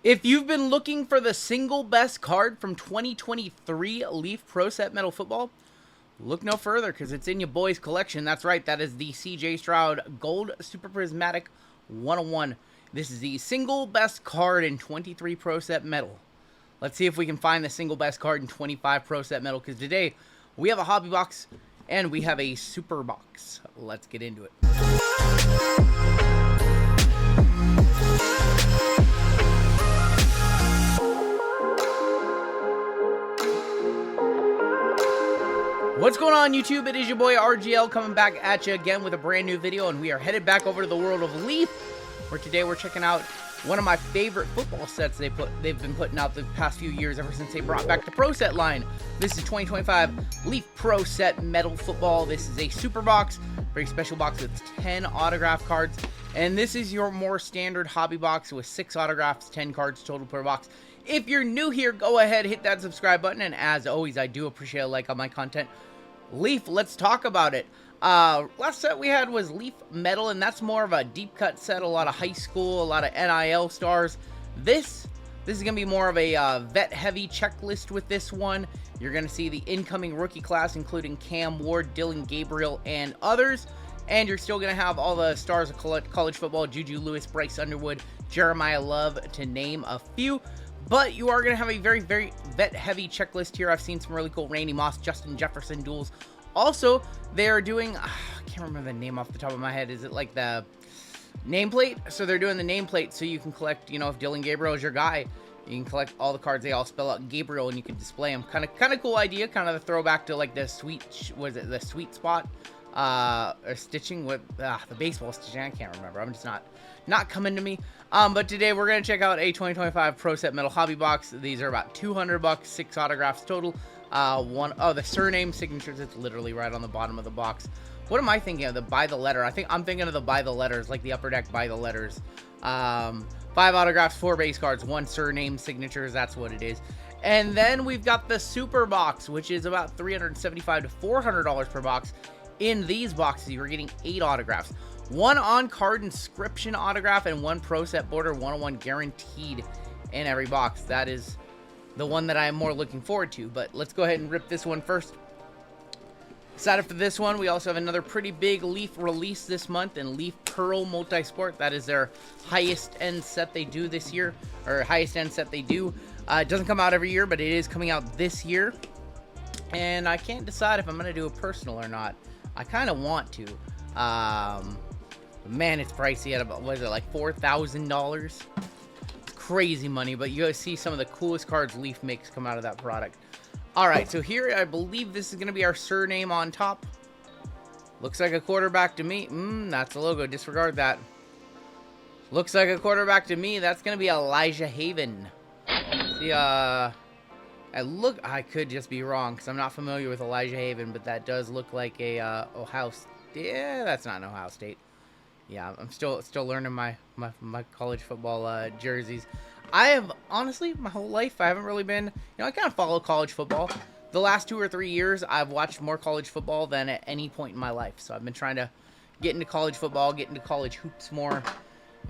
If you've been looking for the single best card from 2023 Leaf Pro Set Metal Football, look no further because it's in your boys' collection. That's right, that is the CJ Stroud Gold Super Prismatic 101. This is the single best card in 23 Pro Set Metal. Let's see if we can find the single best card in 25 Pro Set Metal, because today we have a hobby box and we have a super box. Let's get into it. What's going on, YouTube? It is your boy RGL coming back at you again with a brand new video, and we are headed back over to the world of Leaf, where today we're checking out one of my favorite football sets they've been putting out the past few years, ever since they brought back the Pro Set line. This is 2025 Leaf Pro Set Metal Football. This is a super box, very special box with 10 autograph cards, and this is your more standard hobby box with 6 autographs, 10 cards total per box. If you're new here, go ahead, hit that subscribe button, and as always, I do appreciate a like on my content. Leaf, let's talk about it. Last set we had was Leaf Metal, and that's more of a deep cut set, a lot of high school, a lot of NIL stars. This is going to be more of a vet heavy checklist with this one. You're going to see the incoming rookie class, including Cam Ward, Dylan Gabriel, and others. And you're still going to have all the stars of college football, Juju Lewis, Bryce Underwood, Jeremiyah Love, to name a few. But you are going to have a very, very vet-heavy checklist here. I've seen some really cool Randy Moss, Justin Jefferson duels. Also, they are doing, I can't remember the name off the top of my head. Is it like the nameplate? So they're doing the nameplate so you can collect, you know, if Dylan Gabriel is your guy, you can collect all the cards. They all spell out Gabriel, and you can display them. Kind of cool idea. Kind of a throwback to like the sweet spot or stitching with the baseball stitching. I can't remember. I'm just not coming to me. But today we're going to check out a 2025 Pro Set Metal Hobby Box. These are about $200, 6 autographs total. The surname signatures, it's literally right on the bottom of the box. What am I thinking of? The by the letter. I'm thinking of the by the letters, like the upper deck by the letters. 5 autographs, 4 base cards, 1 surname signatures. That's what it is. And then we've got the super box, which is about $375 to $400 per box. In these boxes, you're getting 8 autographs. 1 on-card inscription autograph and 1 Pro Set Border 101 guaranteed in every box. That is the one that I am more looking forward to. But let's go ahead and rip this one first. Excited for this one. We also have another pretty big Leaf release this month in Leaf Pearl Multisport. That is their highest end set they do this year, or highest end set they do. It doesn't come out every year, but it is coming out this year. And I can't decide if I'm going to do a personal or not. I kind of want to. Man, it's pricey at about, what is it, like $4,000? It's crazy money, but you guys see some of the coolest cards Leaf makes come out of that product. Alright, so here I believe this is going to be our surname on top. Looks like a quarterback to me. That's a logo. Disregard that. Looks like a quarterback to me. That's going to be Elijah Haven. See, I could just be wrong because I'm not familiar with Elijah Haven, but that does look like a Ohio State. Yeah, that's not an Ohio State. Yeah, I'm still learning my college football jerseys. I have, honestly, my whole life, I haven't really been, I kind of follow college football. The last 2 or 3 years, I've watched more college football than at any point in my life. So I've been trying to get into college football, get into college hoops more.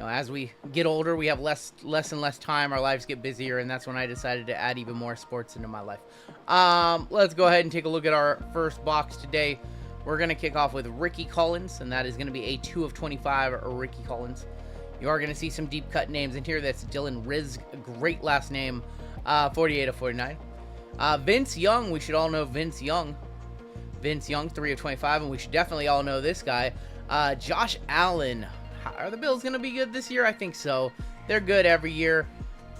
As we get older, we have less and less time. Our lives get busier, and that's when I decided to add even more sports into my life. Let's go ahead and take a look at our first box today. We're going to kick off with Ricky Collins, and that is going to be a 2 of 25 Ricky Collins. You are going to see some deep cut names in here. That's Dylan Rizk, great last name, 48 of 49. Vince Young, we should all know Vince Young. Vince Young, 3 of 25, and we should definitely all know this guy. Josh Allen. Are the Bills going to be good this year? I think so. They're good every year.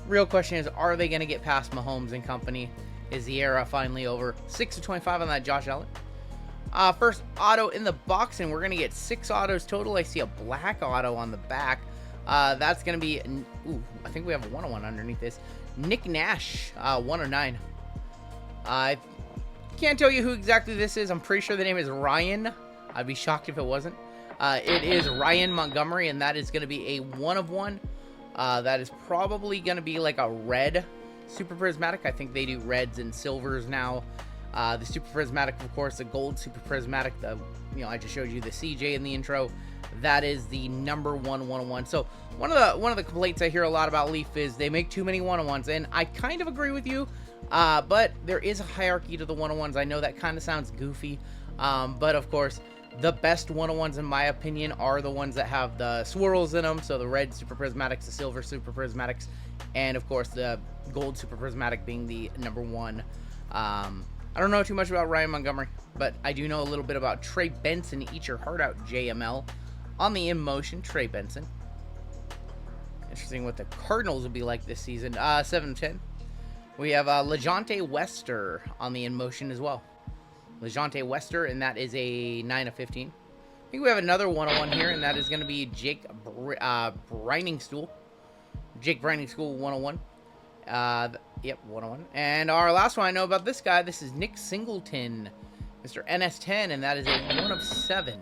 Real question is, are they going to get past Mahomes and company? Is the era finally over? 6 of 25 on that Josh Allen. First auto in the box, and we're going to get 6 autos total. I see a black auto on the back. That's going to be, I think we have a 101 underneath this. Nick Nash, 109. I can't tell you who exactly this is. I'm pretty sure the name is Ryan. I'd be shocked if it wasn't. It is Ryan Montgomery, and that is going to be a 1 of 1. That is probably going to be like a red Super Prismatic. I think they do reds and silvers now. The Super Prismatic, of course, the gold Super Prismatic. I just showed you the CJ in the intro. that is the number 101. So one of the complaints I hear a lot about Leaf is they make too many 101s, and I kind of agree with you. But there is a hierarchy to the 101s. I know that kind of sounds goofy, but of course, the best 101s in my opinion are the ones that have the swirls in them. So the red super prismatics, the silver super prismatics, and of course the gold super prismatic being the number 1. I don't know too much about Ryan Montgomery, but I do know a little bit about Trey Benson. Eat your heart out, JML. On the in motion, Trey Benson. Interesting what the Cardinals will be like this season. 7-10. We have LeJohntay Wester on the in motion as well. LeJohntay Wester, and that is a 9/15. I think we have another 101 here, and that is going to be Jake Briningstool. Jake Briningstool 101. Yep, 101. And our last one I know about this guy, this is Nick Singleton, Mr. NS10, and that is a 1/7.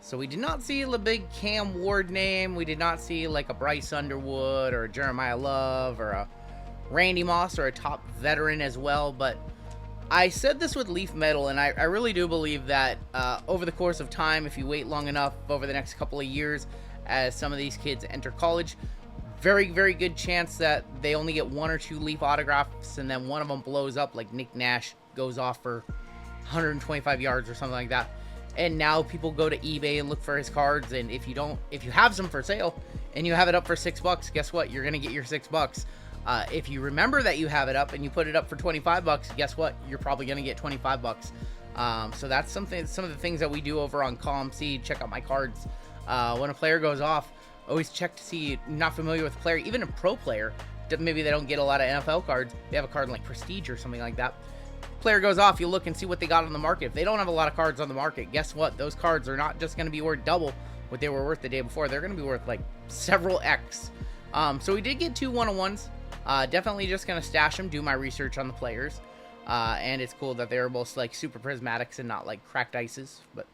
So we did not see the big Cam Ward name. We did not see like a Bryce Underwood or a Jeremiyah Love or a Randy Moss or a top veteran as well. But I said this with Leaf Metal, and I really do believe that over the course of time, if you wait long enough over the next couple of years as some of these kids enter college, very, very good chance that they only get 1 or 2 Leaf autographs, and then one of them blows up, like Nick Nash goes off for 125 yards or something like that. And now people go to eBay and look for his cards, and if you have some for sale and you have it up for $6, guess what? You're gonna get your $6. If you remember that you have it up and you put it up for $25, guess what? You're probably gonna get $25. So that's some of the things that we do over on ComC. Check out my cards. When a player goes off, always check to see. Not familiar with a player, even a pro player, maybe they don't get a lot of NFL cards. They have a card like Prestige or something like that. Player goes off, you look and see what they got on the market. If they don't have a lot of cards on the market, guess what? Those cards are not just going to be worth double what they were worth the day before. They're going to be worth like several X. So we did get 2 101s. Definitely just going to stash them, do my research on the players. And it's cool that they're both like super prismatics and not like cracked ices. But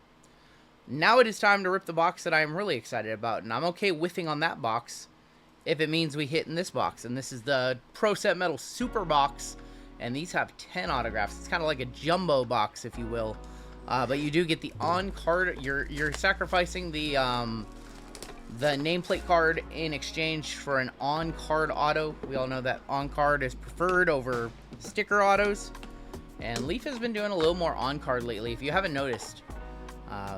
now it is time to rip the box that I am really excited about. And I'm okay whiffing on that box if it means we hit in this box. And this is the Pro Set Metal Super Box. And these have 10 autographs. It's kind of like a jumbo box, if you will. But you do get the on-card. You're sacrificing the nameplate card in exchange for an on-card auto. We all know that on-card is preferred over sticker autos. And Leaf has been doing a little more on-card lately. If you haven't noticed,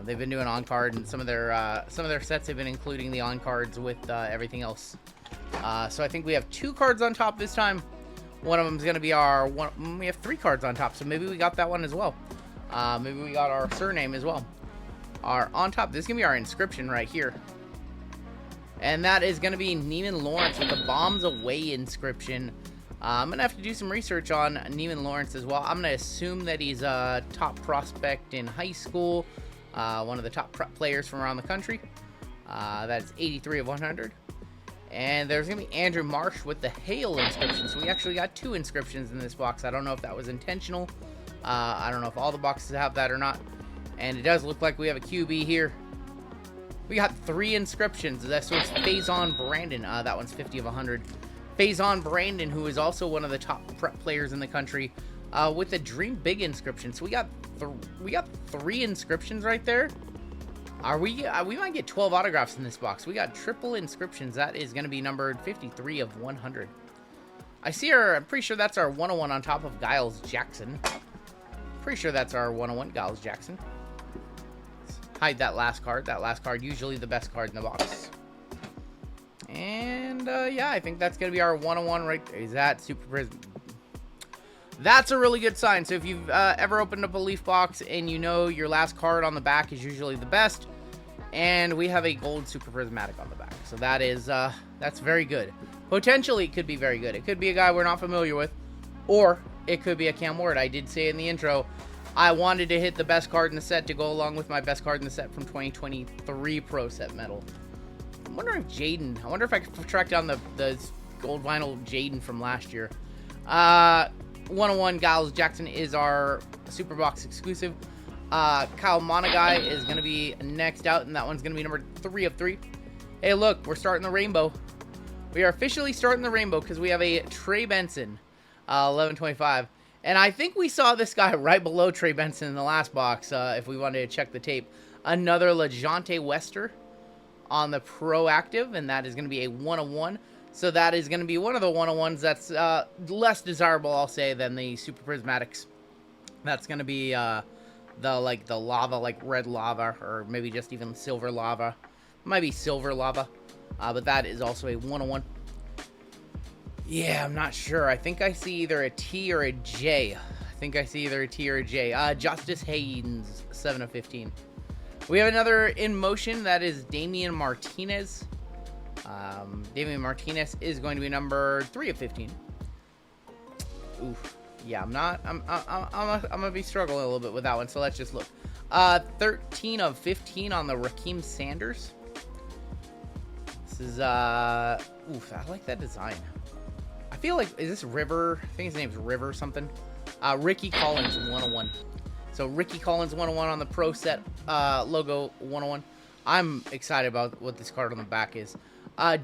they've been doing on-card, and some of their sets have been including the on-cards with everything else. So I think we have 2 cards on top this time. One of them is going to be our one. We have 3 cards on top, so maybe we got that one as well. Maybe we got our surname as well. Our on top, this is going to be our inscription right here. And that is going to be Neiman Lawrence with the Bombs Away inscription. I'm going to have to do some research on Neiman Lawrence as well. I'm going to assume that he's a top prospect in high school. One of the top players from around the country. That's 83 of 100. And there's going to be Andrew Marsh with the Hail inscription. So we actually got 2 inscriptions in this box. I don't know if that was intentional. I don't know if all the boxes have that or not. And it does look like we have a QB here. We got 3 inscriptions. This was Faison Brandon. That one's 50 of 100. Faison Brandon, who is also one of the top prep players in the country, with the Dream Big inscription. So we got 3 inscriptions right there. We might get 12 autographs in this box. We got triple inscriptions. That is going to be numbered 53 of 100. I'm pretty sure that's our 101 on top of Giles Jackson. Pretty sure that's our 101, Giles Jackson. Let's hide that last card. That last card, usually the best card in the box. And, yeah, I think that's going to be our 101 right there. Is that Super Prism? That's a really good sign. So if you've ever opened up a Leaf box and you know your last card on the back is usually the best, and we have a gold super prismatic on the back. So that is, that's very good. Potentially, it could be very good. It could be a guy we're not familiar with, or it could be a Cam Ward. I did say in the intro, I wanted to hit the best card in the set to go along with my best card in the set from 2023 Pro Set Metal. I'm wondering if I wonder if I could track down the gold vinyl Jaden from last year. 101 Giles Jackson is our Super Box exclusive. Kyle Monagai is going to be next out, and that one's going to be number 3 of 3. Hey, look, we're starting the rainbow. We are officially starting the rainbow because we have a Trey Benson, 1125. And I think we saw this guy right below Trey Benson in the last box, if we wanted to check the tape. another LeJonte Wester on the Proactive, and that is going to be a 101. So that is going to be one of the 101s that's less desirable, I'll say, than the Super Prismatics. That's going to be the lava, like red lava, or maybe just even silver lava. Might be silver lava, but that is also a 101. Yeah, I'm not sure. I think I see either a T or a J. Justice Haynes, 7 of 15. We have another in motion. That is Damian Martinez. Damian Martinez is going to be number 3 of 15. Oof. Yeah, I'm gonna be struggling a little bit with that one. So let's just look. 13 of 15 on the Raheem Sanders. This is oof. I like that design. I feel like, is this River? I think his name's River something. Ricky Collins 101. So Ricky Collins 101 on the Pro Set logo 101. I'm excited about what this card on the back is.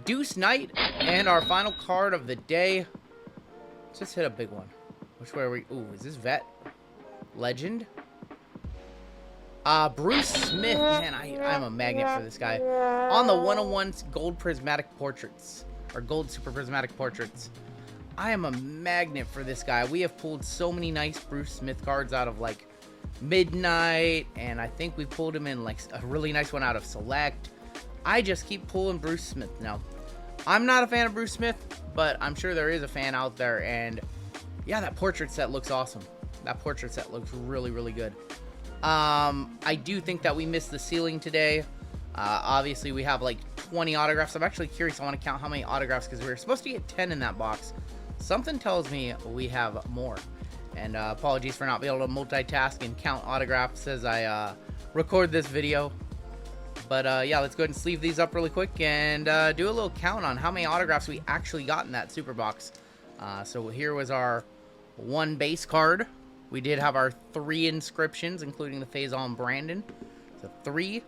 Deuce Knight, and our final card of the day. Let's just hit a big one. Which way are we? Ooh, is this Vet? Legend? Bruce Smith. Man, I'm a magnet for this guy. On the 101 Gold Prismatic Portraits. Or Gold Super Prismatic Portraits. I am a magnet for this guy. We have pulled so many nice Bruce Smith cards out of, like, Midnight. And I think we pulled him in, like, a really nice one out of Select. I just keep pulling Bruce Smith now. I'm not a fan of Bruce Smith, but I'm sure there is a fan out there. And yeah, that portrait set looks awesome. That portrait set looks really, really good. I do think that we missed the ceiling today. Obviously, we have like 20 autographs. I'm actually curious. I want to count how many autographs because we were supposed to get 10 in that box. Something tells me we have more. And apologies for not being able to multitask and count autographs as I record this video. But yeah, let's go ahead and sleeve these up really quick and do a little count on how many autographs we actually got in that super box. So here was our 1 base card. We did have our 3 inscriptions, including the Faison Brandon. So 3,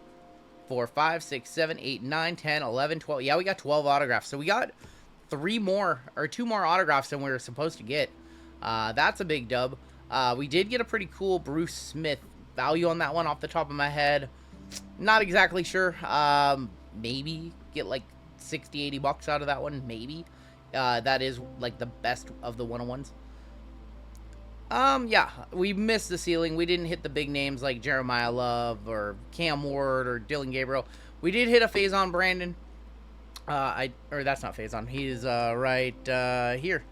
4, 5, 6, 7, 8, 9, 10, 11, 12. Yeah, we got 12 autographs. So we got 2 more autographs than we were supposed to get. That's a big dub. We did get a pretty cool Bruce Smith. Value on that one off the top of my head, not exactly sure. Maybe get like 60, 80 bucks out of that one. Maybe. That is like the best of the 101s. Yeah, we missed the ceiling. We didn't hit the big names like Jeremiyah Love or Cam Ward or Dylan Gabriel. We did hit a Faison Brandon. Or that's not Faison. He's right here.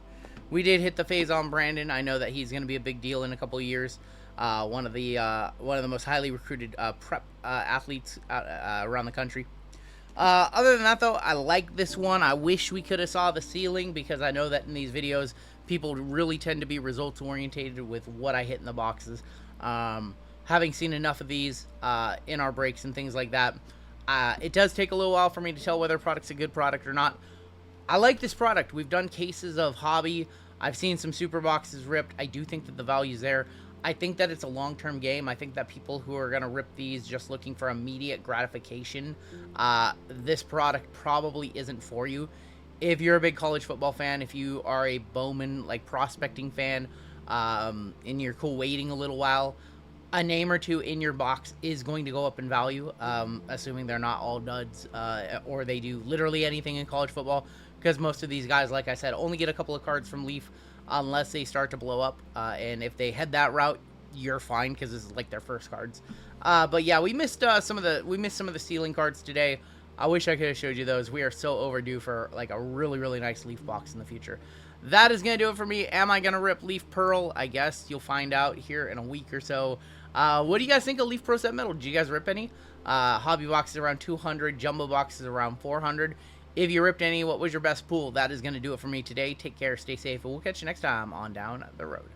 We did hit the Faison Brandon. I know that he's going to be a big deal in a couple of years. One of the most highly recruited prep athletes around the country. Other than that, though, I like this one. I wish we could have saw the ceiling because I know that in these videos, people really tend to be results orientated with what I hit in the boxes. Having seen enough of these in our breaks and things like that, it does take a little while for me to tell whether a product's a good product or not. I like this product. We've done cases of hobby. I've seen some super boxes ripped. I do think that the value's there. I think that it's a long-term game. I think that people who are going to rip these just looking for immediate gratification, this product probably isn't for you. If you're a big college football fan, if you are a Bowman, like, prospecting fan, and you're cool waiting a little while, a name or two in your box is going to go up in value, assuming they're not all duds, or they do literally anything in college football, because most of these guys, like I said, only get a couple of cards from Leaf unless they start to blow up, and if they head that route, you're fine because this is like their first cards. But yeah, we missed some of the ceiling cards today. I wish I could have showed you those. We are so overdue for like a really, really nice Leaf box in the future. That is going to do it for me. Am I going to rip Leaf Pearl? I guess you'll find out here in a week or so. What do you guys think of Leaf Pro Set Metal? Did you guys rip any? Hobby boxes around 200, jumbo boxes around 400. If you ripped any, what was your best pool? That is going to do it for me today. Take care, stay safe, and we'll catch you next time on Down the Road.